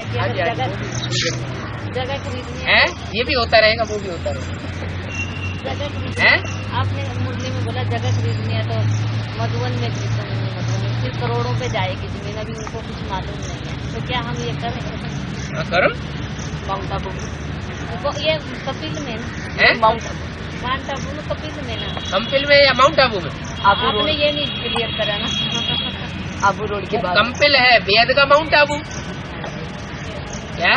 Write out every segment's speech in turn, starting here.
कि जगह खरीदनी है, ये भी होता रहेगा, वो भी होता रहेगा। जगह खरीदनी है, आपने मुरली में बोला जगह खरीदनी है तो मधुबन में फिर करोड़ों पे जाएगी जमीन, अभी उनको कुछ मालूम नहीं है, तो क्या हम ये करें? करो माउंट आबू ये कपिल में माउंट आबू में कपिल में ना, कंपिल में या माउंट आबू में? आपने ये नहीं क्लियर करा ना। आबू रोड की बात कंपिल है, बेहद का माउंट आबू क्या?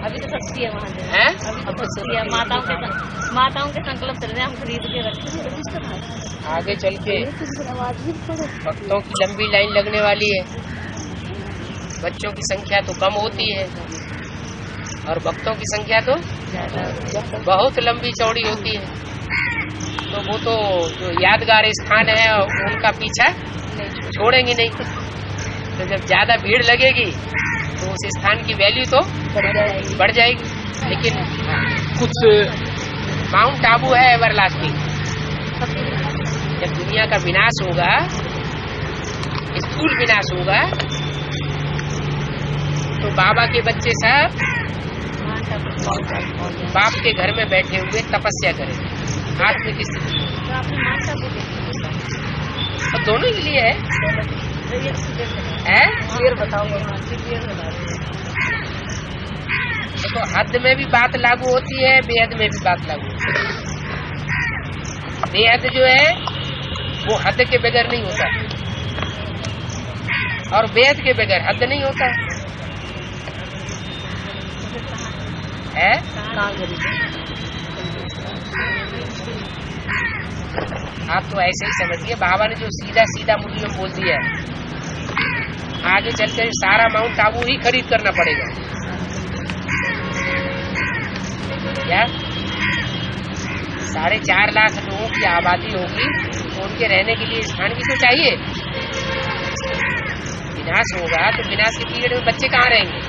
अभी तो सस्ती है वहाँ है, अभी तो सस्ती है। माताओं के संकल्प चल रहे हैं, हम खरीद के रखते हैं। आगे चल के भक्तों की लंबी लाइन लगने वाली है, बच्चों की संख्या तो कम होती है और भक्तों की संख्या तो बहुत लंबी चौड़ी होती है। तो वो तो जो यादगार स्थान है उनका पीछा छोड़ेंगे नहीं। तो जब ज्यादा भीड़ लगेगी तो उस स्थान की वैल्यू तो बढ़ जाएगी। लेकिन कुछ माउंट आबू है एवरलास्टिंग। जब दुनिया का विनाश होगा, स्थूल विनाश होगा, तो बाबा के बच्चे सब बाप के घर में बैठे हुए तपस्या करें आत्मिक स्थिति। तो दोनों के लिए है? तो हद में भी बात लागू होती है, बेहद में भी बात लागू होती है। बेहद जो है वो हद के बगैर नहीं होता और बेहद के बगैर हद नहीं होता है। आप तो ऐसे ही समझिए, बाबा ने जो सीधा सीधा मुरली में बोल दिया है, आगे चलकर सारा माउंट आबू ही खरीद करना पड़ेगा। क्या 4.5 लाख लोगों की आबादी होगी तो उनके रहने के लिए स्थान भी तो चाहिए। विनाश होगा तो विनाश के पीरियड में बच्चे कहाँ रहेंगे?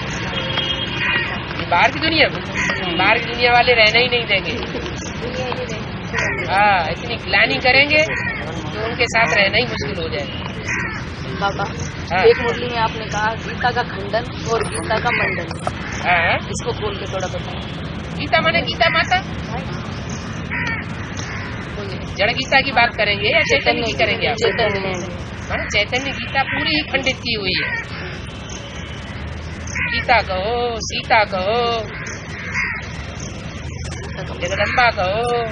बाहर की दुनिया में, बाहर की दुनिया वाले रहना ही नहीं देंगे। हाँ, इतनी ग्लानी करेंगे तो उनके साथ रहना ही मुश्किल हो जाएगा। बाबा एक मुरली में आपने कहा गीता का खंडन और गीता का मंडन। इसको खोल के थोड़ा बताएं। गीता माने गीता माता, जड़ गीता की बात करेंगे या चैतन्य की करेंगे? आप चैतन्य गीता पूरी ही खंडित की हुई है। गीता कहो, सीता कहो, जगदम्बा कहो,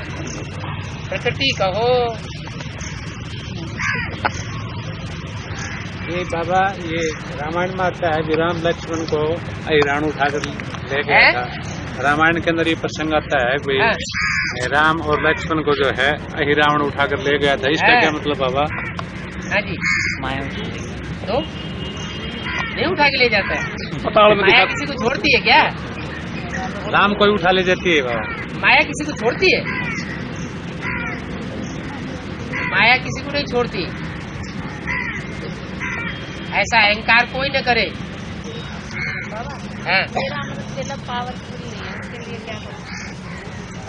प्रकृति कहो। ये बाबा ये रामायण में आता है, विराम लक्ष्मण को अहिराण उठाकर ले गया था। रामायण के अंदर ये प्रसंग आता है, कोई राम और लक्ष्मण को जो है अहिरावण उठाकर ले गया था। इसका क्या मतलब बाबा? हाँ जी, माया तो नहीं उठा के ले जाता है। माया किसी को छोड़ती है क्या? राम को उठा ले जाती है बाबा। माया किसी को छोड़ती है? माया किसी को नहीं छोड़ती। ऐसा अहंकार कोई न करे। हाँ,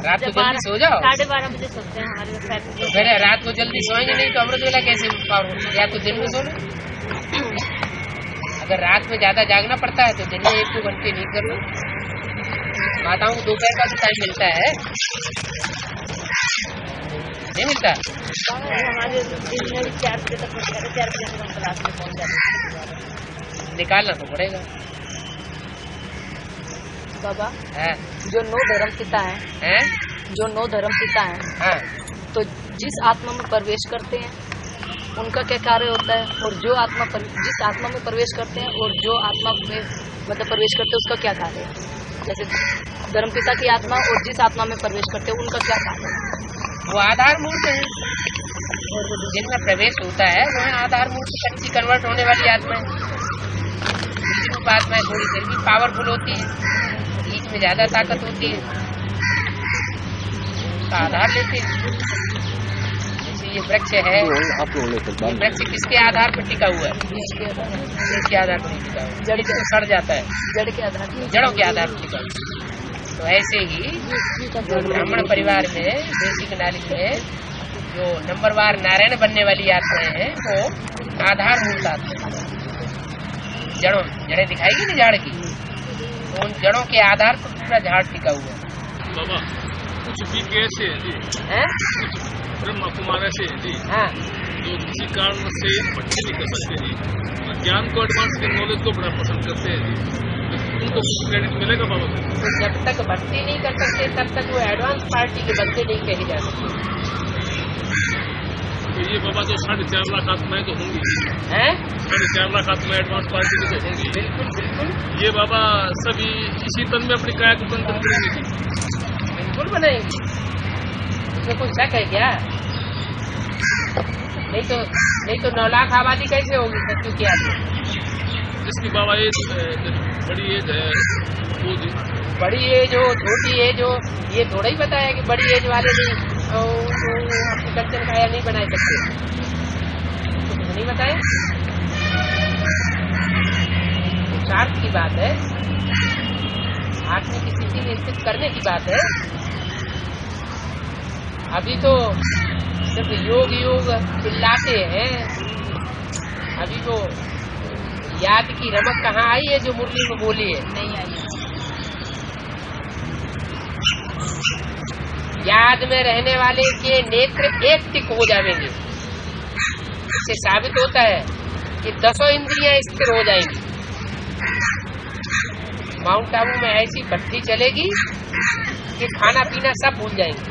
रात को जल्दी सो जाओ। 12:30 बजे सोते हैं हमारे। फिर रात को जल्दी सोएंगे नहीं तो अमृत वेला कैसे पावरफुल? या तो दिन में सो लो। अगर रात में ज्यादा जागना पड़ता है तो दिन में 1-2 घंटे नींद कर लो। माताओं को दोपहर का भी टाइम मिलता है, नहीं मिलता? हमारे दिन में 4 बजे तक 4 बजे तक हम क्लास में पहुँच जाते हैं। निकालना तो पड़ेगा बाबा। है? जो 9 धर्म पिता है, जो 9 धर्म पिता है, तो जिस आत्मा में प्रवेश करते हैं उनका क्या कार्य होता है? और जो आत्मा जिस आत्मा में प्रवेश करते हैं और जो आत्मा में मतलब प्रवेश करते हैं उसका क्या कार्य है? जैसे धर्मपिता की आत्मा और जिस आत्मा में प्रवेश करते हैं उनका क्या कार्य है? वो आधार मूर्त है। और जिनमें प्रवेश होता है वो है आधार मूर्त, शक्ति कन्वर्ट होने वाली आत्मा है। आत्मा थोड़ी देर भी पावरफुल होती है, बीच में ज्यादा ताकत होती है, उसका आधार लेते हैं। जैसे ये वृक्ष है, वृक्ष किसके आधार पर टिका हुआ है? इसके आधार पर टिका हुआ है। जड़ से सड़ जाता है, जड़ के आधार, जड़ों के आधार पर टिका हुआ है। तो ऐसे ही ब्राह्मण परिवार में, बेसिक नॉलेज में जो नंबरवार नारायण बनने वाली आत्माएं हैं वो आधार मूल आत्मा। जड़ें दिखाएगी ना झाड़ की, तो उन जड़ों के आधार पर पूरा झाड़ टिका हुआ है। बाबा कुछ भी कैसे है जी, ब्रह्मा कुमार ऐसे है जी, हाँ, जो किसी कारण से भक्ति नहीं कर सकते जी, ज्ञान को एडवांस के नॉलेज को बड़ा पसंद करते हैं जी, उनको क्रेडिट मिलेगा बाबा से? तो जब तक भक्ति नहीं कर सकते तब तक वो एडवांस पार्टी के बंदे नहीं कहे जा सकते। तो ये बाबा जो 4.5 लाख आत्माएं तो होंगी, हैं? 4.5 लाख आत्माएं एडवांस पार्टी की तो होंगी। बिल्कुल बिल्कुल ये बाबा सभी इसी तन में अपनी काया को बंधन करेंगे जी। बिल्कुल बनाएंगे, उसमें कोई शक है क्या? नहीं तो 9 लाख आबादी कैसे होगी सत्य की आदमी? जिसकी बाबा एज बड़ी एज है वो जी, बड़ी एज हो छोटी एज हो, ये थोड़ा ही बताया कि बड़ी एज वाले भी अपनी कंचन काया नहीं बना सकते, कुछ नहीं बताया। स्वार्थ की बात है, आत्मा की स्थिति में स्थित करने की बात है। अभी तो सिर्फ योग चिल्लाते हैं, अभी तो याद की रमक कहाँ आई है जो मुरली में बोली है? नहीं आई। याद में रहने वाले के नेत्र एक टिक हो जाएंगे, इससे साबित होता है कि 10 इंद्रियां स्थिर हो जाएंगी। माउंट आबू में ऐसी भट्टी चलेगी कि खाना पीना सब भूल जाएंगे।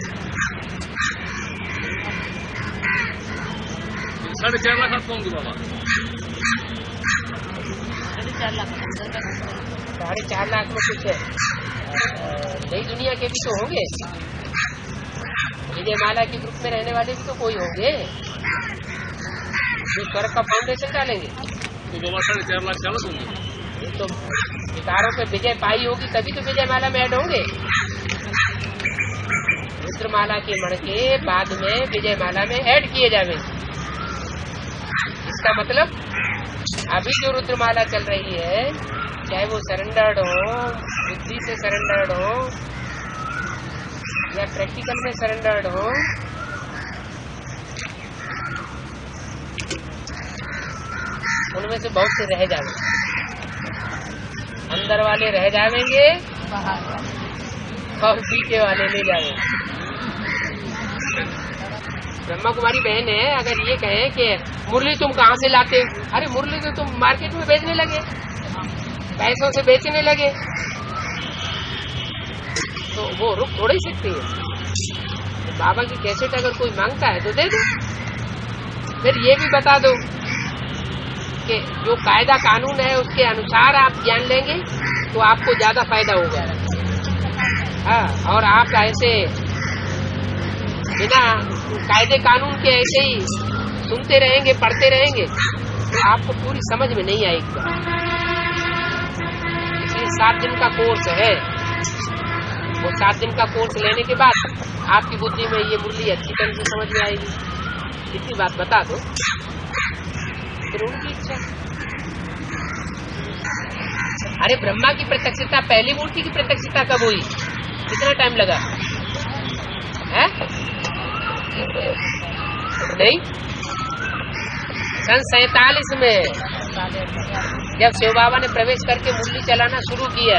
4.5 लाख आत्मा होंगी बाबा। 4.5 लाख में कुछ नई दुनिया के भी तो होंगे, विजयमाला के ग्रुप में रहने वाले भी तो कोई होंगे जो स्वर्ग का फाउंडेशन डालेंगे। तो बाबा 4.5 लाख चालक होंगे। तो विकारों पे विजय पाई होगी तभी तो विजयमाला में ऐड होंगे। रुद्रमाला के मणके बाद में विजयमाला में ऐड किए जाएंगे। इसका मतलब अभी जो रुद्रमाला चल रही है, चाहे वो सरेंडर्ड हो, बुद्धि से सरेंडर्ड हो या प्रैक्टिकल में सरेंडर्ड हो, उनमें से बहुत से रह जाएंगे। अंदर वाले रह जाएंगे और पीछे वाले ले जाएंगे। ब्रह्मा कुमारी बहन है, अगर ये कहें कि मुरली तुम कहाँ से लाते हो? अरे मुरली तो तुम मार्केट में बेचने लगे, पैसों से बेचने लगे, तो वो रुक थोड़ी सकती है। बाबा की कैसेट अगर कोई मांगता है तो दे दो। फिर ये भी बता दो कि जो कायदा कानून है उसके अनुसार आप ज्ञान लेंगे तो आपको ज्यादा फायदा होगा। हाँ, और आप ऐसे बिना कायदे कानून के ऐसे ही सुनते रहेंगे, पढ़ते रहेंगे तो आपको पूरी समझ में नहीं आएगी। इसलिए 7 दिन का कोर्स है, वो 7 दिन का कोर्स लेने के बाद आपकी बुद्धि में ये मुरली अच्छी तरह से समझ में आएगी। इतनी बात बता दो, फिर उनकी इच्छा। अरे ब्रह्मा की प्रत्यक्षता, पहली मूर्ति की प्रत्यक्षता कब हुई? कितना टाइम लगा है? नहीं, सन 47 में जब शिव बाबा ने प्रवेश करके मुरली चलाना शुरू किया,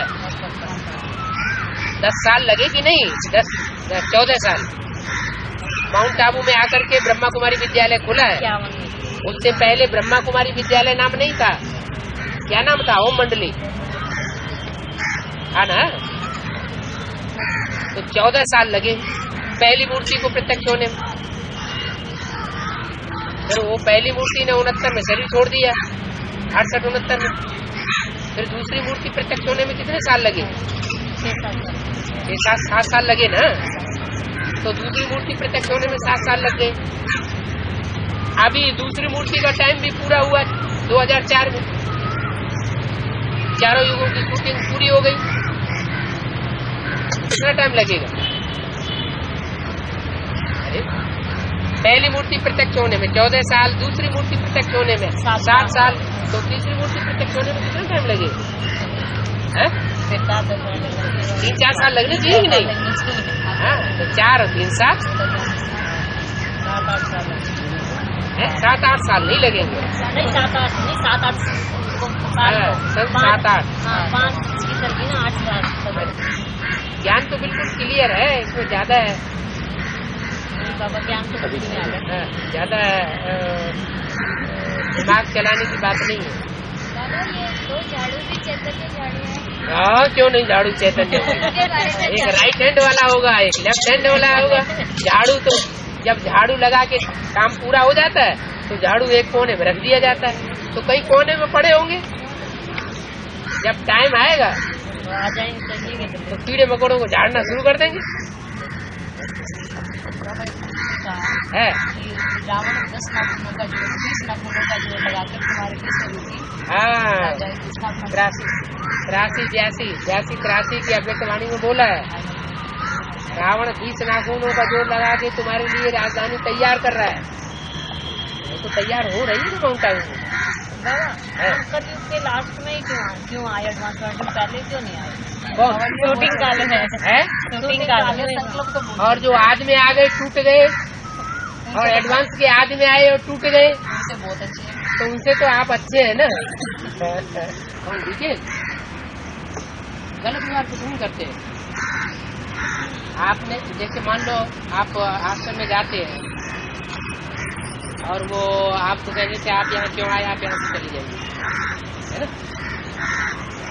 10 साल लगे कि नहीं? 14 साल। माउंट आबू में आकर के ब्रह्मा कुमारी विद्यालय खुला है। उससे पहले ब्रह्मा कुमारी विद्यालय नाम नहीं था। क्या नाम था? ओम मंडली, है ना? तो 14 साल लगे पहली मूर्ति को प्रत्यक्ष होने में। फिर वो पहली मूर्ति ने 69 में शरीर छोड़ दिया, 68-69 में। फिर दूसरी मूर्ति प्रत्यक्ष होने में कितने साल लगे? 7 साल लगे ना। तो दूसरी मूर्ति प्रत्यक्ष होने में 7 साल लग गए। अभी दूसरी मूर्ति का टाइम भी पूरा हुआ 2004 में। चारों युगों की शूटिंग पूरी हो गई। कितना टाइम लगेगा? अरे पहली मूर्ति प्रत्यक्ष होने में 14 साल, दूसरी मूर्ति प्रत्यक्ष होने में 7 साल, तो तीसरी मूर्ति प्रत्यक्ष होने में कितना टाइम लगेगा? 3-4 साल लगने चाहिए कि नहीं? हाँ, तो 4 और 3 7, 7-8 साल नहीं लगेंगे। 7-8 नहीं, 7-8 संत 7-8। हाँ 5 की सर्दी ना 8 साल। ज्ञान तो बिल्कुल क्लियर है, इसमें ज्यादा है बाबा, ज्ञान तो कुछ नहीं आता, ज्यादा दिमाग चलाने की बात नहीं है। बाबा ये दो झाड़ू भी चैतन्य झाड़ू है। हाँ क्यों नहीं, झाड़ू चैतन्य एक राइट हैंड वाला होगा, एक लेफ्ट हैंड वाला होगा। झाड़ू तो जब झाड़ू लगा के काम पूरा हो जाता है तो झाड़ू एक कोने में रख दिया जाता है, तो कई कोने में पड़े होंगे। जब टाइम आएगा आ जाएंगे तो कीड़े मकोड़ों को झाड़ना शुरू कर देंगे। है रावण 10 नाखूनों का जो 20 नाखूनों का जो लगाकर तुम्हारे पीछे रुकी। हाँ हाँ 83 की अभ्यर्थवाणी में बोला है, रावण 20 नाखूनों का जोर लगा के तुम्हारे लिए राजधानी तैयार कर रहा है। वो तो तैयार हो रही है ना माउंट आबू में। कलयुग के लास्ट में क्यों आए एडवांस वर्जन, पहले क्यों नहीं आए? शूटिंग काल में है, शूटिंग काल में संकल्प तो और जो आज में आ गए टूट गए, और एडवांस के आज में आए और टूट गए, उनसे बहुत अच्छे हैं। तो उनसे तो आप अच्छे हैं ना। ठीक है, गलत व्यवहार कुछ नहीं करते। आपने जैसे मान लो आप आश्रम में जाते हैं और वो आपको कहने से आप यहाँ क्यों आए, आप यहाँ से चले जाइए, है ना।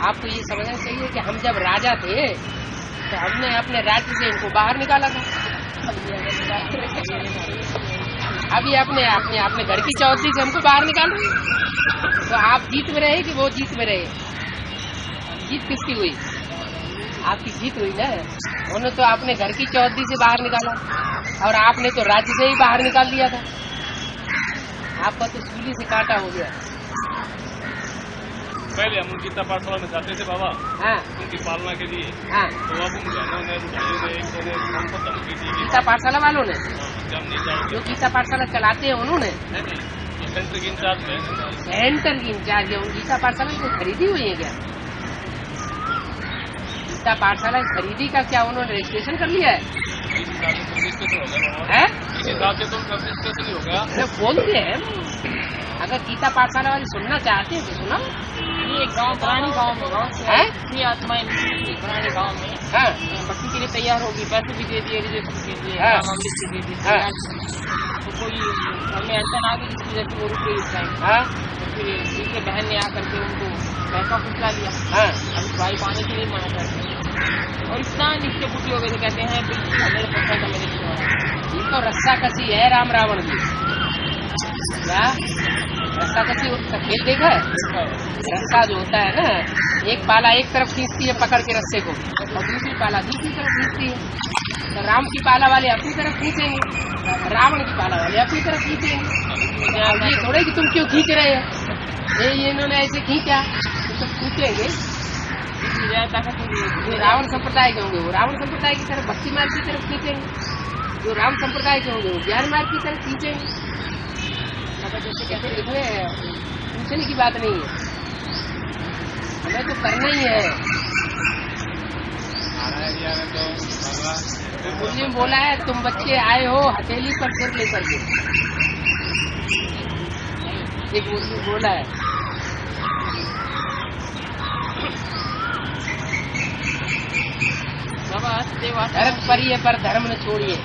आपको ये समझना चाहिए कि हम जब राजा थे तो हमने अपने राज्य से इनको बाहर निकाला था। अभी अपने घर की चौधरी से हमको बाहर निकालो, तो आप जीत में रहे कि वो जीत में रहे? जीत किसकी हुई? आपकी जीत हुई ना। उन्होंने तो अपने घर की चौधरी से बाहर निकाला और आपने तो राज्य से ही बाहर निकाल दिया था। आपका तो सूली से काटा हो गया। पहले हम गीता पाठशाला में जाते थे बाबा, हाँ उनकी पालना के लिए। हाँ, तो अब उन बहनों ने भाइयों ने एक ने हमको धमकी दी। गीता पाठशाला वालों ने, हम नहीं जाओगे। जो गीता पाठशाला चलाते हैं उन्होंने, नहीं, ये सेंटर की इंचार्ज है। सेंटर की इंचार्ज है। उन गीता पाठशाला की खरीदी हुई है क्या? गीता पाठशाला खरीदी का क्या उन्होंने रजिस्ट्रेशन कर लिया है? इस हिसाब से तो रजिस्ट्रेशन ही हो गया। बोलते हैं अगर गीता पाठशाला वाले सुनना चाहते हैं तो सुना। ये गांव पुरानी गांव में है ये आत्माएं पुराने गांव में हाँ भक्ति के लिए तैयार होगी, पैसे भी दे दिए, रजिस्टर के लिए, हाँ। अमृत भी दे दिए। हाँ। तो कोई हमें ऐसा ना कि जिसकी वजह से वो रुके इस टाइम। हाँ तो फिर उनके बहन ने आकर के उनको पैसा फुसला लिया। हाँ अब भाई पाने के लिए मना करते और इतना निश्चय बुद्धि हो गए तो कहते हैं बिल्कुल मेरे पत्थर का मेरे क्यों। ये तो रस्सा कसी है राम रावण की। क्या रस्सा कसी उसका खेल देखा है? रस्सा जो होता है ना, एक पाला एक तरफ खींचती है पकड़ के रस्से को और दूसरी पाला दूसरी तरफ खींचती है। तो राम की पाला वाले अपनी तरफ खींचेंगे, रावण की पाला वाले अपनी तरफ खींचेंगे। अब ये थोड़े कि तुम क्यों खींच रहे हो, ये इन्होंने ऐसे खींचा तो सब खींचेंगे। जो रावण संप्रदाय के होंगे वो रावण संप्रदाय की तरफ, भक्ति मार्ग की तरफ खींचेंगे। जो राम संप्रदाय के होंगे वो ज्ञान मार्ग की तरफ खींचेंगे। जैसे कहते हैं इसमें पूछने की बात नहीं है, हमें तो करना ही है। मुझे बोला है तुम बच्चे आए हो हथेली पर सिर लेकर के, एक मुझे बोला है। धर्म परिये पर धर्म न छोड़िए,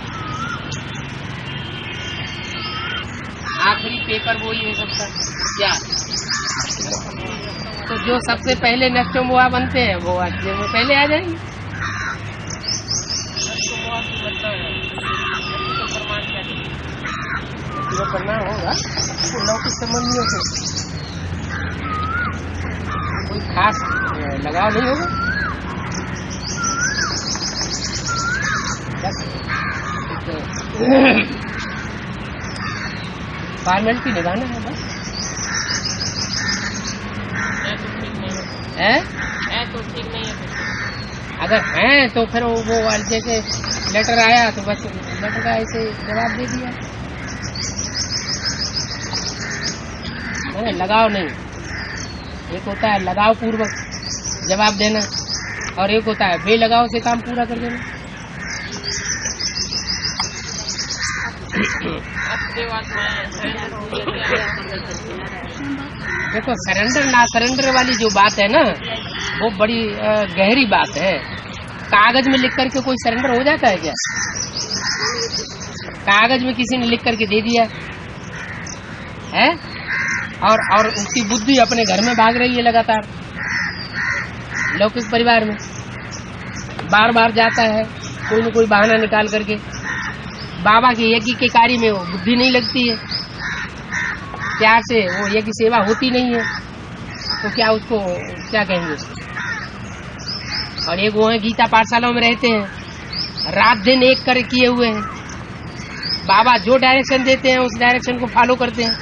आखिरी पेपर वो ही हो सकता क्या। तो जो सबसे पहले नष्टोमुआ बनते हैं वो अक्षय में पहले आ जाएंगे। करना होगा लौकिक संबंधियों से कोई खास लगाव नहीं होगा। फॉर्मेलिटी निभाना है बस। है तो ठीक नहीं है। अगर हैं तो फिर वो जैसे लेटर आया तो बस लेटर का ऐसे जवाब दे दिया। नहीं लगाव नहीं, एक होता है लगाव पूर्वक जवाब देना और एक होता है बेलगाव से काम पूरा कर देना। देखो सरेंडर ना सरेंडर वाली जो बात है ना, वो बड़ी गहरी बात है। कागज में लिख करके कोई सरेंडर हो जाता है क्या? कागज में किसी ने लिख करके दे दिया है, और उसकी बुद्धि अपने घर में भाग रही है लगातार। लौकिक परिवार में बार बार जाता है कोई न कोई बहाना निकाल करके। बाबा के यज्ञ के कार्य में वो बुद्धि नहीं लगती है, प्यार से वो यज्ञ सेवा होती नहीं है, तो क्या उसको क्या कहेंगे। और एक वो है गीता पाठशालाओं में रहते हैं, रात दिन एक कर किए हुए हैं। बाबा जो डायरेक्शन देते हैं उस डायरेक्शन को फॉलो करते हैं,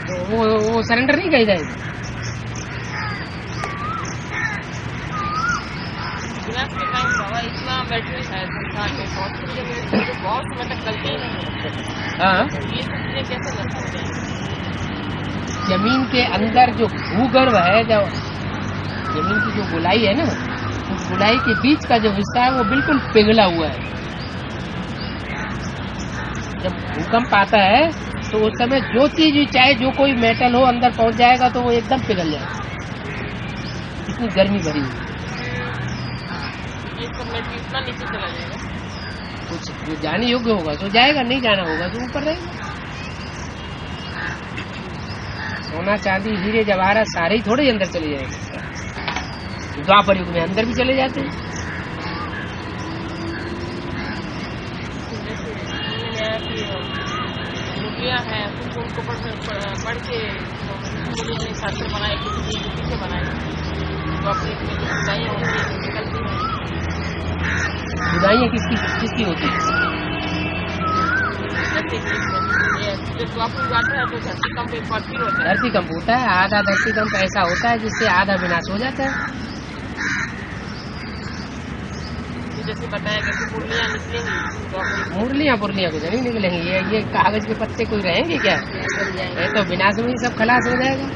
तो वो सरेंडर नहीं कही जाएगी। इतना बैटरी है संसार में बहुत समय तक चलती ही नहीं। हाँ, ये कैसे कर सकते हैं? जमीन के अंदर जो भूगर्भ है, जो जमीन की जो गोलाई है ना, उस गोलाई के बीच का जो हिस्सा है वो बिल्कुल पिघला हुआ है। जब भूकंप आता है तो उस समय जो चीज चाहे जो कोई मेटल हो अंदर पहुंच जाएगा तो वो एकदम पिघल जाएगा, इतनी गर्मी भरी हुई। इतना नीचे चला जाएगा, कुछ जो जाने योग्य होगा तो जाएगा, नहीं जाना होगा तो ऊपर रहेगा। सोना चांदी हीरे जवाहरात सारे ही थोड़े अंदर चले जाएंगे। द्वापर युग में अंदर भी चले जाते हैं। है उनको पढ़ के शास्त्र बनाए, पीछे बनाए, तो अपनी बुराइयाँ किसकी होती है? धरती कंप होता है, आधा धरती कंप ऐसा होता है जिससे आधा विनाश हो जाता है। जैसे बताया कि मुरलियाँ निकलेंगी, मुरलियाँ कुछ नहीं निकलेंगी। ये कागज के पत्ते कोई रहेंगे क्या? ये तो विनाश में ही सब खलास हो जाएगा।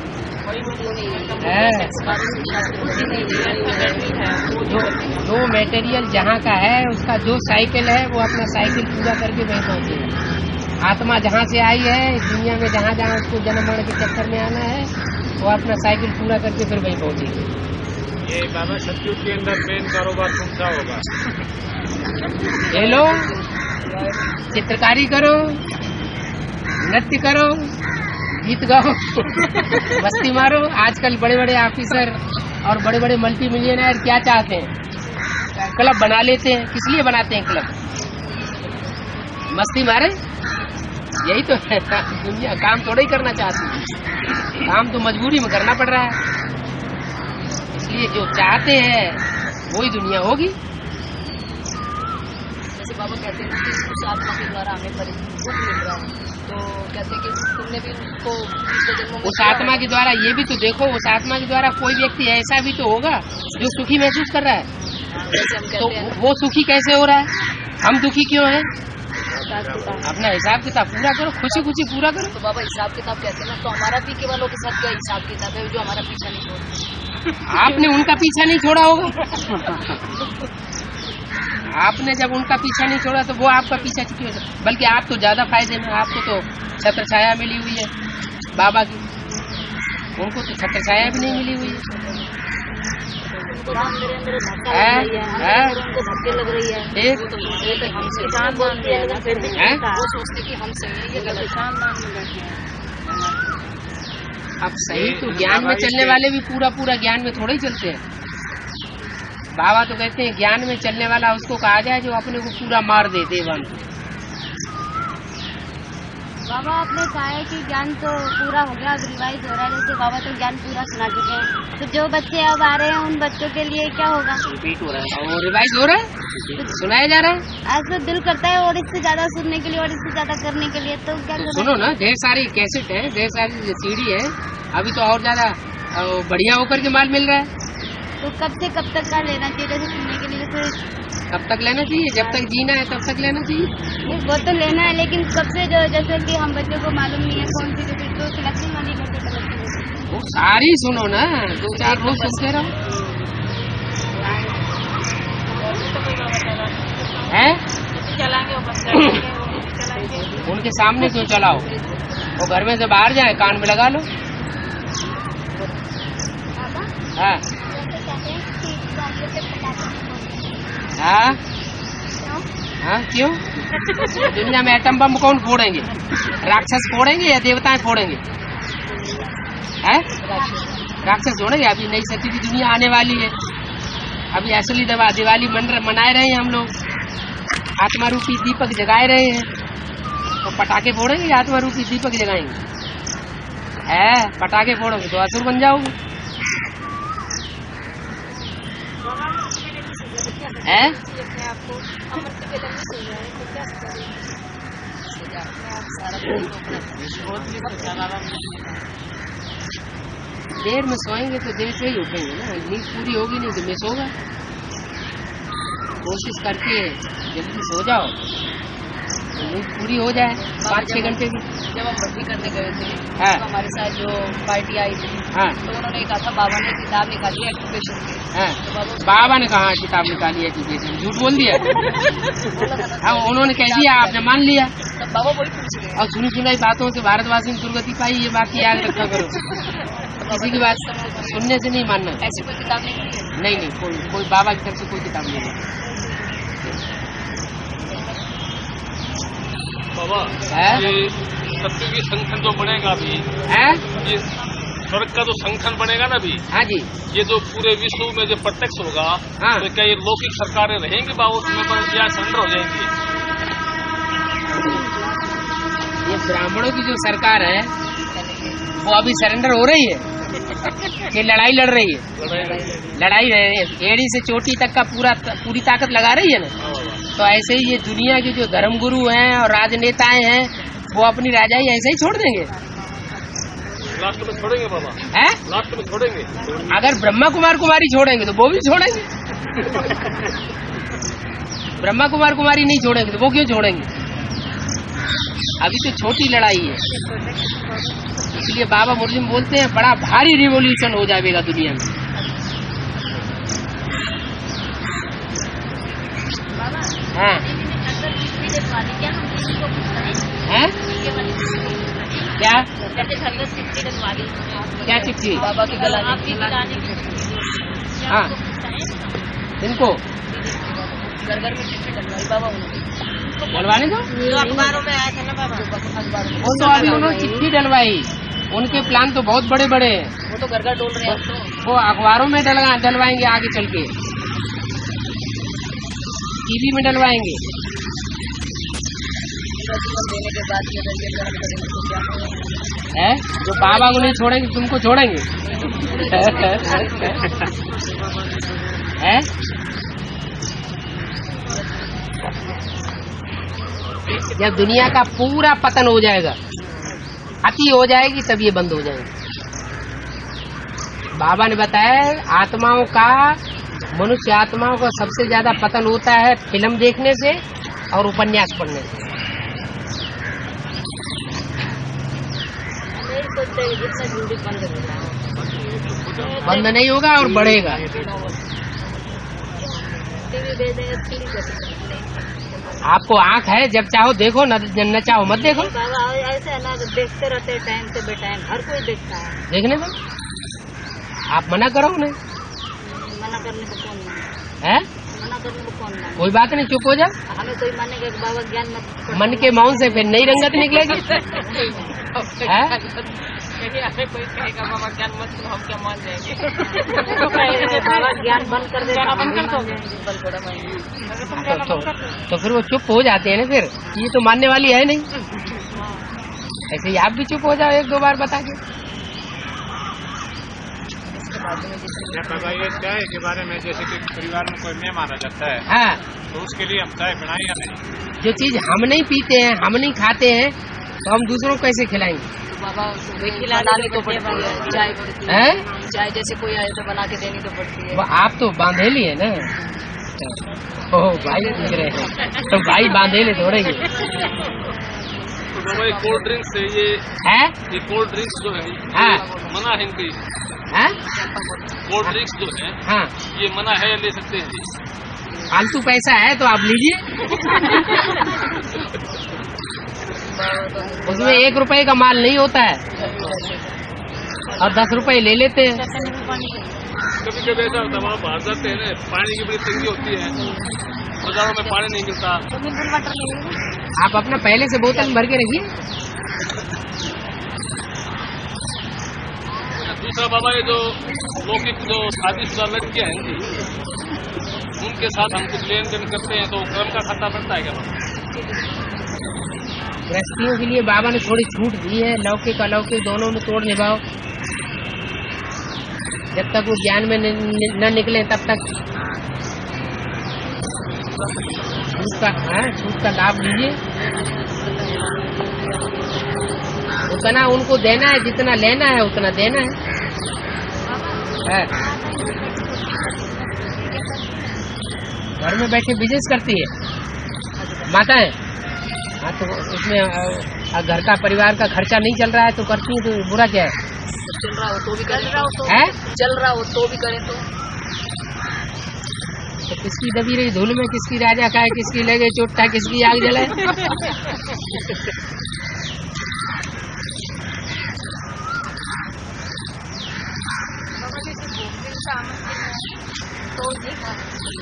जो मटेरियल जहाँ का है उसका जो साइकिल है वो अपना साइकिल पूरा करके वहीं पहुँचेगा। आत्मा जहाँ से आई है इस दुनिया में, जहाँ जहाँ उसको जन्म मरण के चक्कर में आना है, वो अपना साइकिल पूरा करके फिर वहीं पहुँचेगी। ये बाबा सतयुग के अंदर मेन कारोबार कौन सा होगा? खेलो, चित्रकारी करो, नृत्य करो, गीत गाओ, मस्ती मारो। आजकल बड़े बड़े ऑफिसर और बड़े बड़े मल्टी मिलियनर क्या चाहते हैं? क्लब बना लेते हैं। किस लिए बनाते हैं क्लब? मस्ती मारे, यही तो है दुनिया। काम थोड़ा ही करना चाहती है, काम तो मजबूरी में करना पड़ रहा है। इसलिए जो चाहते हैं वही दुनिया होगी। जैसे बाबा कहते हैं कि उस आत्मा के द्वारा हमें दुख मिल रहा है, तो कहते हैं कि तुमने भी उसको उस आत्मा के द्वारा ये भी तो देखो, उस आत्मा के द्वारा कोई व्यक्ति ऐसा भी तो होगा जो सुखी महसूस कर रहा है। तो वो सुखी कैसे हो रहा है? हम दुखी क्यों हैं? अपना हिसाब किताब पूरा करो, खुशी खुशी पूरा करो। तो बाबा हिसाब किताब कहते हैं ना, तो हमारा पीके वालों के साथ क्या हिसाब किताब है जो हमारा पीछा नहीं छोड़ता? आपने उनका पीछा नहीं छोड़ा होगा। आपने जब उनका पीछा नहीं छोड़ा तो वो आपका पीछा क्यों? बल्कि आप तो ज्यादा फायदे में, आपको तो छत्र छाया मिली हुई है बाबा की, उनको तो छत्र छाया भी नहीं मिली हुई है। उनको धक्के लग रही है, वो सोचते कि हम सही है, ये गलत। अब सही तो ज्ञान में चलने वाले भी पूरा ज्ञान में थोड़ा ही चलते हैं। बाबा तो कहते हैं ज्ञान में चलने वाला उसको कहा जाए जो अपने को पूरा मार दे देवान। बाबा आपने कहा है कि ज्ञान तो पूरा हो गया, अब रिवाइज हो रहा है। जैसे बाबा तो ज्ञान पूरा सुना चुके हैं, तो जो बच्चे अब आ रहे हैं उन बच्चों के लिए क्या होगा? रिपीट हो रहा है और रिवाइज हो रहा है, सुनाया जा रहा है। आज तो दिल करता है और इससे ज्यादा सुनने के लिए और इससे ज्यादा करने के लिए, तो क्या सुनो ना, ढेर सारी कैसेट है, ढेर सारी सीडी है, अभी तो और ज्यादा बढ़िया होकर के माल मिल रहा है। तो कब से कब तक का लेना चाहिए? जैसे सुनने के लिए जैसे कब तक लेना चाहिए? जब तक जीना है तब तक लेना चाहिए। वो तो लेना है, लेकिन कब से? जो जैसे कि हम बच्चों को मालूम नहीं है कौन सी, तो सिलेक्शन वाली करके वो सारी सुनो ना, 2-4 रोज सुनते रहो। है चलाएंगे वो बंद कर देंगे, वो नहीं चलाएंगे। उनके सामने क्यों चलाओ? वो घर में से बाहर जाए, कान में लगा लो। हाँ हाँ हाँ, क्यों? दुनिया में एटम बम कौन फोड़ेंगे? राक्षस फोड़ेंगे या देवताएं फोड़ेंगे? हैं? राक्षस फोड़ेंगे। अभी नई सती की दुनिया आने वाली है, अभी असली दिवाली मनाए रहे हैं हम लोग, आत्मा रूपी दीपक जगाए रहे हैं। तो पटाखे फोड़ेंगे, आत्मा रूपी दीपक जगाएंगे? है, पटाखे फोड़ोगे तो असुर बन जाओगे। है? देर में सोएंगे तो देर से ही उठेंगे ना, नींद पूरी होगी नहीं तो मिस होगा। कोशिश करके जल्दी सो जाओ, नींद पूरी हो जाए 5-6 घंटे की। जब हम भर्ती करने गए थे, हाँ। तो हमारे साथ जो पार्टी आई थी, हाँ। तो उन्होंने कहा था बाबा ने किताब निकाली है एजुकेशन की। हाँ। तो बाबा ने कहा किताब निकाली है एजुकेशन, झूठ बोल दिया। हाँ, उन्होंने कह दिया, आपने मान लिया। तो बाबा वही पूछ रहे हैं। और सुनी सुनाई बातों से भारतवासी ने दुर्गति पाई, ये बात याद रखा करो। किसी की बात सुनने से नहीं मानना। ऐसी कोई किताब नहीं है? नहीं, कोई बाबा की तरफ से कोई किताब नहीं है। बाबा, ये सत्य की संगठन जो बनेगा अभी, ये स्वर्ग का जो संगठन बनेगा ना अभी, हाँ जी, ये जो पूरे विश्व में जो प्रत्यक्ष होगा, हाँ। तो क्या ये लौकिक सरकारें रहेंगी बाबा उसमें, या सरेंडर हो जाएंगी? ये ब्राह्मणों की जो सरकार है वो अभी सरेंडर हो रही है कि लड़ाई लड़ रही है? लड़ाई है, एड़ी से चोटी तक का पूरी ताकत लगा रही है ना। तो ऐसे ही ये दुनिया के जो धर्मगुरु हैं और राजनेताएं हैं वो अपनी राजाई ऐसे ही छोड़ देंगे। लास्ट में छोड़ेंगे बाबा? हैं? लास्ट में छोड़ेंगे? अगर ब्रह्मा कुमार कुमारी छोड़ेंगे तो वो भी छोड़ेंगे। ब्रह्मा कुमार कुमारी नहीं छोड़ेंगे तो वो क्यों छोड़ेंगे? अभी तो छोटी लड़ाई है, इसलिए बाबा मुर्जिम बोलते हैं बड़ा भारी रिवॉल्यूशन हो जाएगा दुनिया में। हाँ। हैं? क्या क्या चिट्ठी? बाबा की गला की। हाँ, इनको घर घर में चिट्ठी डलवाई बाबा उन्होंने। डलवाने दो। अखबारों में आया था ना बाबा, अखबारों में। वो तो अभी उन्होंने चिट्ठी डलवाई, उनके प्लान तो बहुत बड़े बड़े हैं। वो तो घर घर डोल रहे हैं। वो अखबारों में डलवाएंगे आगे चल के, टीवी में डलवाएंगे। देने के बाद है जो बाबा को नहीं छोड़ेंगे तुमको छोड़ेंगे? है? जब दुनिया का पूरा पतन हो जाएगा, अति हो जाएगी, तब ये बंद हो जाएगी। बाबा ने बताया आत्माओं का, मनुष्य आत्माओं का सबसे ज्यादा पतन होता है फिल्म देखने से और उपन्यास पढ़ने से। बंद नहीं होगा और बढ़ेगा। आपको आँख है, जब चाहो देखो, न चाहो मत देखो। ऐसे है ना, देखते रहते टाइम से बेटाइम, हर कोई देखता है। देखने दो, आप मना करो उन्हें। मना करने को कौन है? मना करने को कौन माने? कोई बात नहीं, चुप हो जा। हमें कोई मानेगा कि बाबा ज्ञान मत। मन के मौन से फिर नई रंगत निकलेगी। है? हमें कोई कहेगा बाबा ज्ञान मत, तो हम क्या मान जाएंगे? बाबा ज्ञान बंद कर देगा, तो फिर वो चुप हो जाते हैं ना। फिर ये तो मानने वाली है नहीं। ऐसे ही आप भी चुप हो जाओ 1-2 बार बता के। बाबा ये चाय के बारे में, जैसे कि परिवार में कोई मेहमान आ जाता है, हाँ, तो उसके लिए हम चाय बनाए या नहीं? जो चीज हम नहीं पीते हैं, हम नहीं खाते हैं, तो हम दूसरों को कैसे खिलाएंगे? बाबा बनानी तो पड़ती है चाय। हैं? चाय जैसे कोई आए तो बना के देनी तो पड़ती है। वो आप तो बांधेली है ना। ओ भाई दिख रहे हैं, तो भाई बांधेले थोड़े ही तो बाबा ये कोल्ड ड्रिंक्स है, ये कोल्ड ड्रिंक्स जो है, हाँ। मना है इनकी? हैं? कोल्ड ड्रिंक्स जो है, हाँ, ये मना है या ले सकते हैं? फालतू पैसा है तो आप लीजिए। उसमें 1 रुपए का माल नहीं होता है और 10 रुपए ले लेते हैं। कभी कभी ऐसा होता है वहाँ बाहर जाते हैं ना, पानी की बड़ी तंगी होती है, बाजारों में पानी नहीं मिलता। आप अपना पहले से बोतल भर के रखिए। दूसरा बाबा, ये जो लौकिक जो शादीशुदा लड़कियां हैं उनके साथ हम कुछ लेन देन करते हैं तो कर्म का खाता बनता है क्या बाबा? गृहस्थियों के लिए बाबा ने थोड़ी छूट दी है, लौकिक अलौकिक दोनों में तोड़ निभाओ। जब तक वो ज्ञान में न निकले तब तक छूट का लाभ लीजिए। उतना उनको देना है, जितना लेना है उतना देना है। घर में बैठे बिजनेस करती है माताएं। हाँ, तो उसमें घर का परिवार का खर्चा नहीं चल रहा है तो करती है, तो बुरा क्या है? चल रहा हो तो भी करें, चल रहा हो तो भी करें तो किसकी दबी रही धूल में, किसकी राजा खाए, किसकी लगे चोटा, किसकी आग जलाए।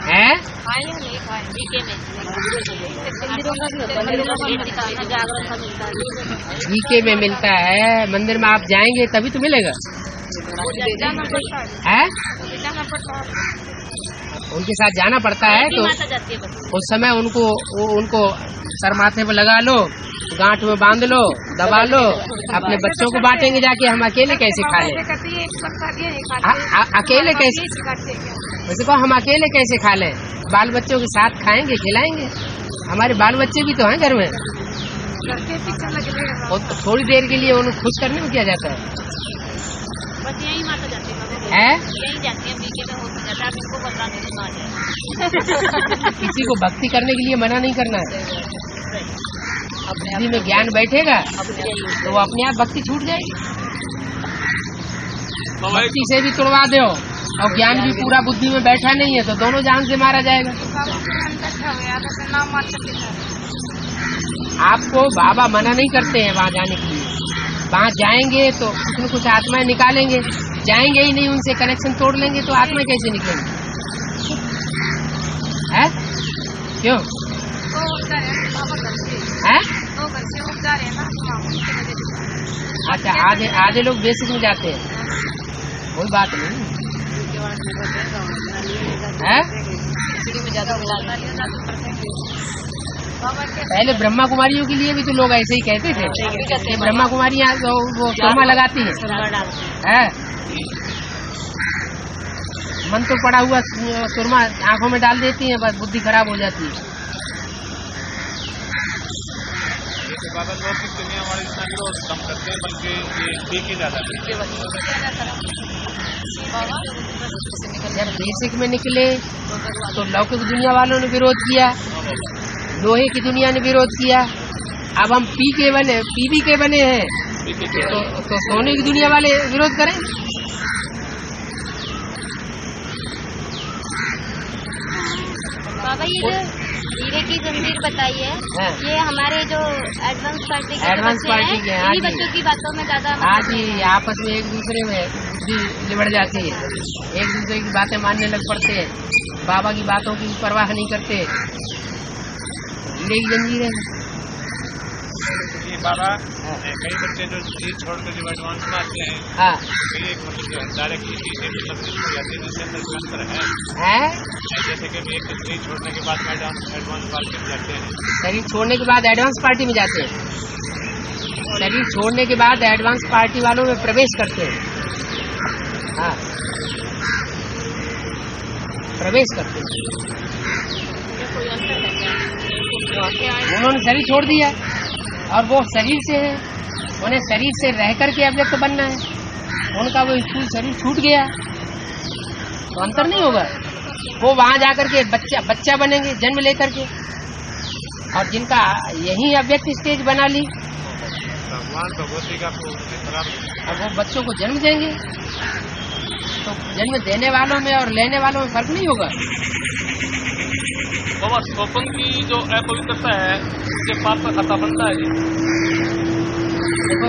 है जीके में मिलता है, मंदिर में आप जाएंगे तभी तो मिलेगा। है उनके साथ जाना पड़ता है, तो उस समय उनको सर माथे पर लगा लो, गांठ में बांध लो, दबा लो, अपने बच्चों को बांटेंगे जाके। हम अकेले कैसे खा लें? अकेले कैसे? वैसे को हम अकेले कैसे खा लें? बाल बच्चों के साथ खाएंगे, खिलाएंगे। हमारे बाल बच्चे भी तो हैं घर में, और थोड़ी देर के लिए उन्हें खुश करने में क्या जाता है? किसी को भक्ति करने के लिए मना नहीं करना है। बुद्धि में ज्ञान बैठेगा तो वो अपने आप भक्ति छूट जाएगी। भक्ति से भी तुड़वा दो और ज्ञान भी पूरा बुद्धि में बैठा नहीं है तो दोनों जान से मारा जाएगा। आपको बाबा मना नहीं करते हैं वहाँ जाने के लिए। वहाँ जाएंगे तो कुछ न कुछ आत्माएं निकालेंगे, जाएंगे ही नहीं, उनसे कनेक्शन तोड़ लेंगे तो आत्मा कैसे निकलेंगे? है क्यों? है? अच्छा, आधे लोग बेसिक में जाते हैं, कोई बात नहीं है। पहले ब्रह्मा कुमारियों के लिए भी तो लोग ऐसे ही कहते थे कि ब्रह्मा कुमारियाँ वो सुरमा लगाती है। मन तो पड़ा हुआ सुरमा आंखों में डाल देती है, बस बुद्धि खराब हो जाती है। बाबा लौकिक दुनिया वाले इतना विरोध कम करते हैं, बल्कि ये ठीक ही ज्यादा। जब बेसिक में निकले तो लौकिक दुनिया वालों ने विरोध किया, लोहे की दुनिया ने विरोध किया। अब हम पी भी के बने हैं तो सोने की दुनिया वाले विरोध करें। बाबा ये जो हीरे की जंजीर बताई है, ये हमारे जो एडवांस पार्टी के बच्चों की बातों में ज्यादा। हाँ जी, आपस में एक दूसरे में बुद्धि लिबड़ जाती है, एक दूसरे की बातें मानने लग पड़ते हैं, बाबा की बातों की परवाह नहीं करते। हीरे की जंजीर है बाबा। कई बच्चे जो चीज छोड़कर जो एडवांस में आते हैं, हाँ, एक मतलब डायरेक्ट इसी से मतलब जिसके अंदर अंतर है। जैसे कि एक चीज छोड़ने के बाद एडवांस पार्टी में जाते हैं। शरीर छोड़ने के बाद एडवांस पार्टी में जाते हैं, शरीर छोड़ने के बाद एडवांस पार्टी वालों में प्रवेश करते हैं। हाँ, प्रवेश करते हैं। उन्होंने शरीर छोड़ दिया और वो शरीर से है, उन्हें शरीर से रह करके अव्यक्त बनना है। उनका वो स्थूल शरीर छूट गया तो अंतर नहीं होगा। वो वहां जाकर के बच्चा बनेंगे जन्म लेकर के, और जिनका यही अव्यक्त स्टेज बना ली भगवान भगवती का अब वो बच्चों को जन्म देंगे। तो जन्म देने वालों में और लेने वालों में फर्क नहीं होगा। बाबा स्वपन की जो अपवित्रता है ये पाप का खाता बनता है जी? देखो,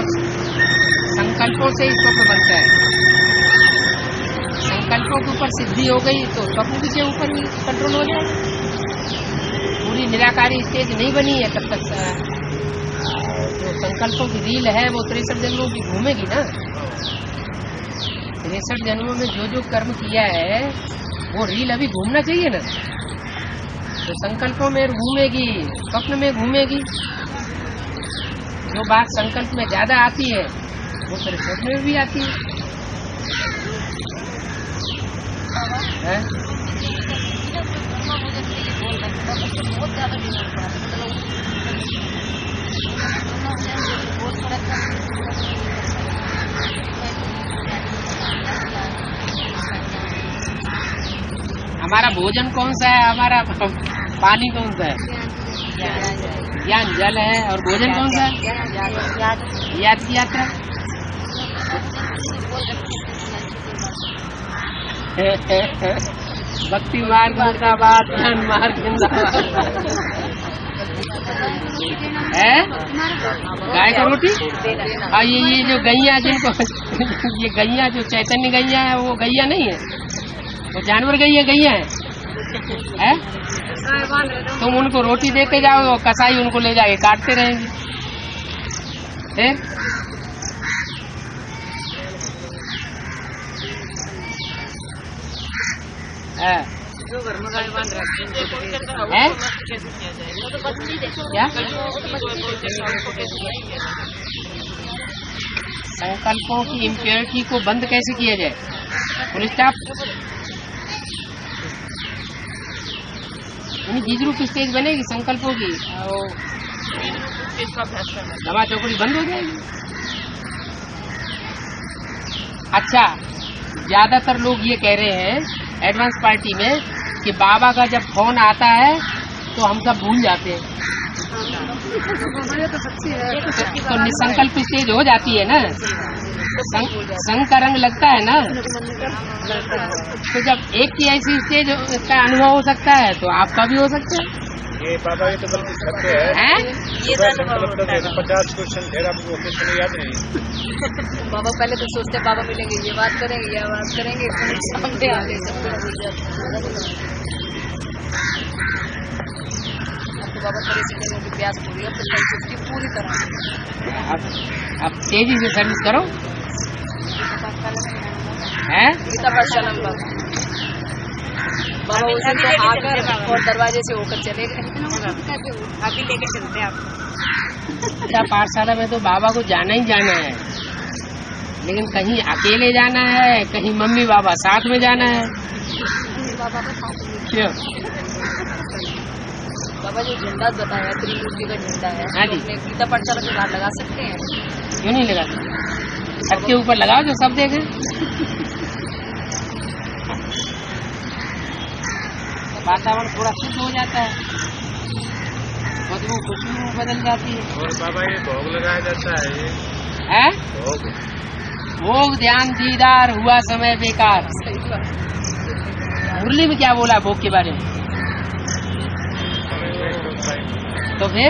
संकल्पों से ही स्वप्न बनता है। संकल्पों के ऊपर सिद्धि हो गई तो स्वप्न के ऊपर भी कंट्रोल हो जाए। पूरी निराकारी स्टेज नहीं बनी है तब तक जो संकल्पों की रील है वो 63 जन्मों की घूमेगी ना। 63 जन्मों में जो जो कर्म किया है वो रील अभी घूमना चाहिए ना। तो संकल्पों में घूमेगी, स्वप्न में घूमेगी। जो बात संकल्प में ज्यादा आती है वो तेरे स्वप्न में भी आती है। बहुत ज्यादा डिमांड पड़ा मतलब हमारा भोजन कौन सा है, हमारा पानी कौन सा है? ज्ञान जल है। और भोजन कौन सा है? याद की यात्रा। भक्ति मार्ग मुर्दाबाद, ज्ञान मार्ग जिंदाबाद। है गाय का रोटी। हाँ, ये जो गैया जिनको ये गैया जो चैतन्य गैया है वो गैया नहीं है, वो जानवर गैया है? तुम उनको रोटी देते जाओ, कसाई उनको ले जाके काटते रहेंगे। जो घर में गाय बांध रखते हैं क्या? संकल्पों की इम्प्योरिटी को बंद कैसे किया जाए? पुलिस स्टाफ बीज रूप स्टेज बनेगी संकल्पों की, दवा चौकड़ी बंद हो जाएगी। अच्छा, ज्यादातर लोग ये कह रहे हैं एडवांस पार्टी में कि बाबा का जब फोन आता है तो हम सब भूल जाते हैं। तो निसंकल्प स्टेज हो जाती है ना, संग का रंग लगता है ना। तो जब एक की ऐसी स्टेज का अनुभव हो सकता है तो आपका भी हो सकता है। ये बाबा ये तो गलती करते हैं। ये 50 क्वेश्चन थे, आपको क्वेश्चन याद नहीं। बाबा पहले तो सोचते बाबा मिलेंगे, ये बात करेंगे, ये बात करेंगे, सामने आ गए सब। तो बाबा थोड़ी सी देने की प्यास पूरी है, तो पूरी तरह अब तेजी से सर्विस करो। है गीता पाठशाला में बाबा उस दिन तो आकर और दरवाजे से होकर चले गए। अभी लेके चलते आप। गीता पाठशाला में तो बाबा को जाना ही जाना है, लेकिन कहीं अकेले जाना है, कहीं मम्मी बाबा साथ में जाना है। क्यों? बाबा जो झंडा बताया त्रिमूर्ति का झंडा है, हाँ जी। अपने गीता पाठशाला के बाहर लगा सकते हैं? क्यों नहीं लगा? छत के ऊपर लगाओ जो सब देखें। वातावरण थोड़ा शुद्ध हो जाता है, बदबू खुशबू बदल जाती है। और बाबा ये भोग लगाया जाता है, है भोग भोग ध्यान दीदार हुआ समय बेकार। मुरली में क्या बोला भोग के बारे में? तो फिर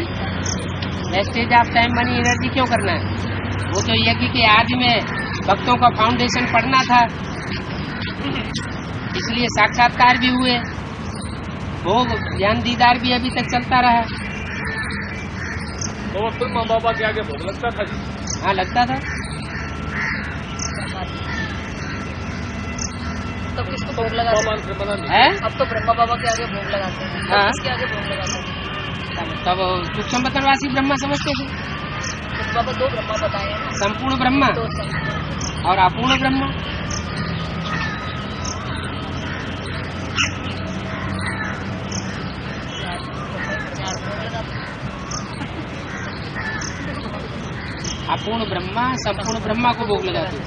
wastage of time money energy क्यों करना है? वो तो यज्ञ के आदि में भक्तों का फाउंडेशन पढ़ना था, इसलिए साक्षात्कार भी हुए, भोग ज्ञान दीदार भी अभी तक चलता रहा। तो फिर माँ बाबा के आगे भोग लगता था जी? हाँ, लगता था। तो किसको भोग लगाते हैं? अब तो ब्रह्मा बाबा के आगे भोग लगाते हैं। हाँ। किसके आगे भोग लगाते हैं? तब सूक्ष्म बतनवासी ब्रह्मा समझते थे। तो बाबा दो ब्रह्मा बताए हैं ना, संपूर्ण ब्रह्मा तो संपूर्ण। और अपूर्ण ब्रह्मा। अपूर्ण ब्रह्मा संपूर्ण ब्रह्मा को भोग लगाते।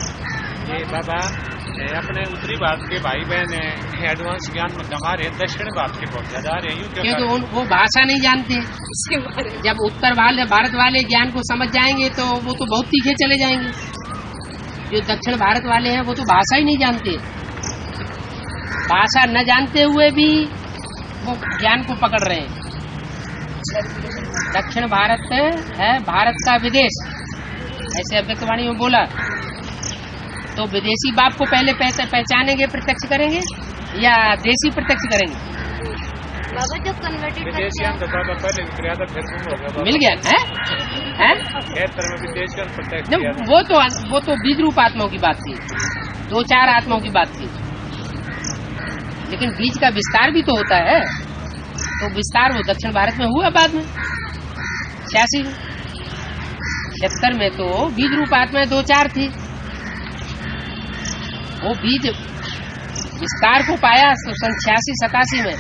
ये बाबा अपने उत्तरी भारत के भाई बहन एडवांस ज्ञान में कमा रहे, दक्षिण भारत के बहुत ज्यादा आ रहे हैं। क्योंकि वो भाषा नहीं जानते। जब उत्तर भारत वाले ज्ञान को समझ जाएंगे तो वो तो बहुत तीखे चले जाएंगे। जो दक्षिण भारत वाले हैं वो तो भाषा ही नहीं जानते। भाषा न जानते हुए भी वो ज्ञान को पकड़ रहे हैं। दक्षिण भारत है भारत का विदेश, ऐसे अव्यक्तवाणी में बोला। तो विदेशी बाप को पहले पहचानेंगे, प्रत्यक्ष करेंगे, या देसी प्रत्यक्ष करेंगे? बाबा जो कन्वर्टेड मिल गया है? वो तो बीज रूप आत्माओं की बात थी, 2-4 आत्माओं की बात थी। लेकिन बीज का विस्तार भी तो होता है, तो विस्तार वो दक्षिण भारत में हुआ बाद में 86 में। 76 में तो बीज रूप आत्माएं 2-4 थी। वो बीज विस्तार को पाया तो सन 86-87 में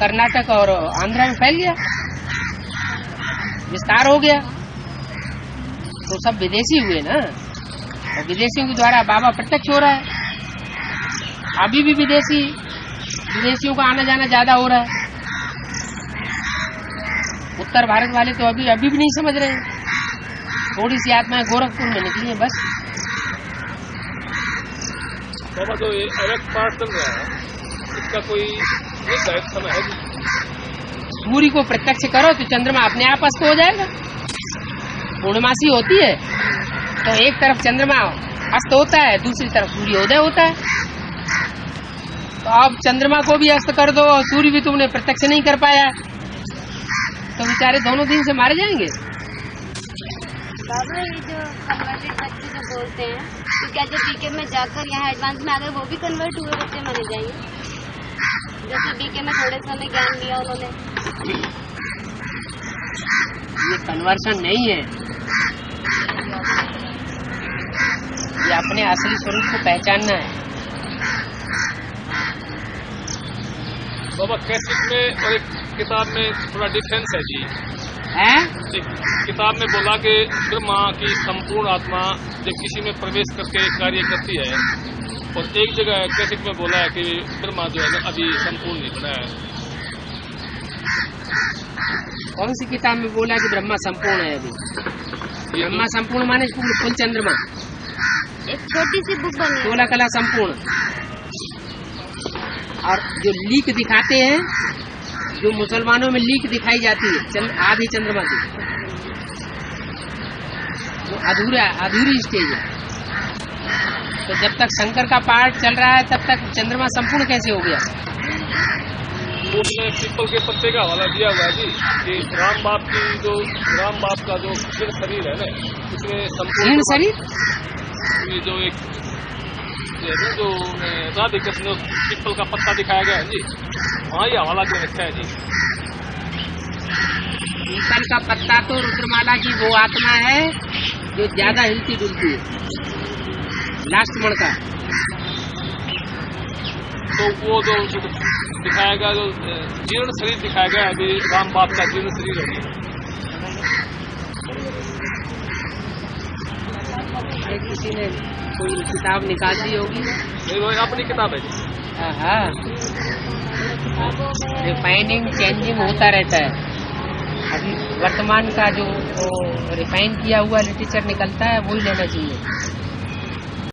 कर्नाटक और आंध्रा में फैल गया, विस्तार हो गया। तो सब विदेशी हुए ना, और विदेशियों के द्वारा बाबा प्रत्यक्ष हो रहा है। अभी भी विदेशियों का आना जाना ज्यादा हो रहा है। उत्तर भारत वाले तो अभी भी नहीं समझ रहे हैं। थोड़ी सी आत्माएं गोरखपुर में निकली है बस। बाबा जो ये अव्यक्त पाठ चल रहा है, इसका कोई निर्धारित समय है? सूर्य को प्रत्यक्ष करो तो चंद्रमा अपने आप अस्त हो जाएगा। पूर्णमासी होती है तो एक तरफ चंद्रमा अस्त होता है, दूसरी तरफ सूर्योदय होता है। तो अब चंद्रमा को भी अस्त कर दो और सूर्य भी तुमने प्रत्यक्ष नहीं कर पाया, तो बेचारे दोनों दिन से मारे जाएंगे। बाबा ये जो कन्वर्टेड बच्चे जो बोलते हैं, तो क्या जो बीके में जाकर यहाँ एडवांस में आ गए वो भी कन्वर्ट हुए बच्चे माने जाएंगे? जैसे बीके में थोड़े समय ज्ञान लिया उन्होंने। ये कन्वर्शन नहीं है, ये अपने असली स्वरूप को पहचानना है। बाबा कैसेट में और एक किताब में थोड़ा डिफरेंस है जी। एक किताब में बोला कि ब्रह्मा की संपूर्ण आत्मा जब किसी में प्रवेश करके कार्य करती है, और एक जगह कैसेट में बोला है कि ब्रह्मा जो है अभी संपूर्ण नहीं बना है। कौन सी किताब में बोला कि ब्रह्मा संपूर्ण है? अभी ब्रह्मा संपूर्ण माने फुल चंद्रमा। एक छोटी सी बुक बनी 16 कला संपूर्ण। और जो लीक दिखाते हैं, जो मुसलमानों में लीक दिखाई जाती है आधी चंद्रमा की, वो अधूरी स्टेज है। तो जब तक शंकर का पाठ चल रहा है तब तक चंद्रमा संपूर्ण कैसे हो गया? उसने पीपल के पत्ते का हवाला दिया हुआ है जी कि राम बाप का जो शरीर है ना, उसमें संपूर्ण शरीर, ये जो एक जो राधे कृष्ण पीपल का पत्ता दिखाया गया है जी, वहाँ ये हवाला जो रखा है जी। पीपल का पत्ता तो रुद्रमाला की वो आत्मा है जो ज्यादा हिलती डुलती है, लास्ट मण का। तो वो जो दिखाया गया, जो जीर्ण शरीर दिखाया गया है अभी राम बाप का जीर्ण शरीर है। किसी ने कोई किताब निकाल दी होगी, अपनी किताब है जी। हाँ, रिफाइनिंग चेंजिंग होता रहता है। अभी वर्तमान का जो रिफाइन किया हुआ लिटरेचर निकलता है वही लेना चाहिए।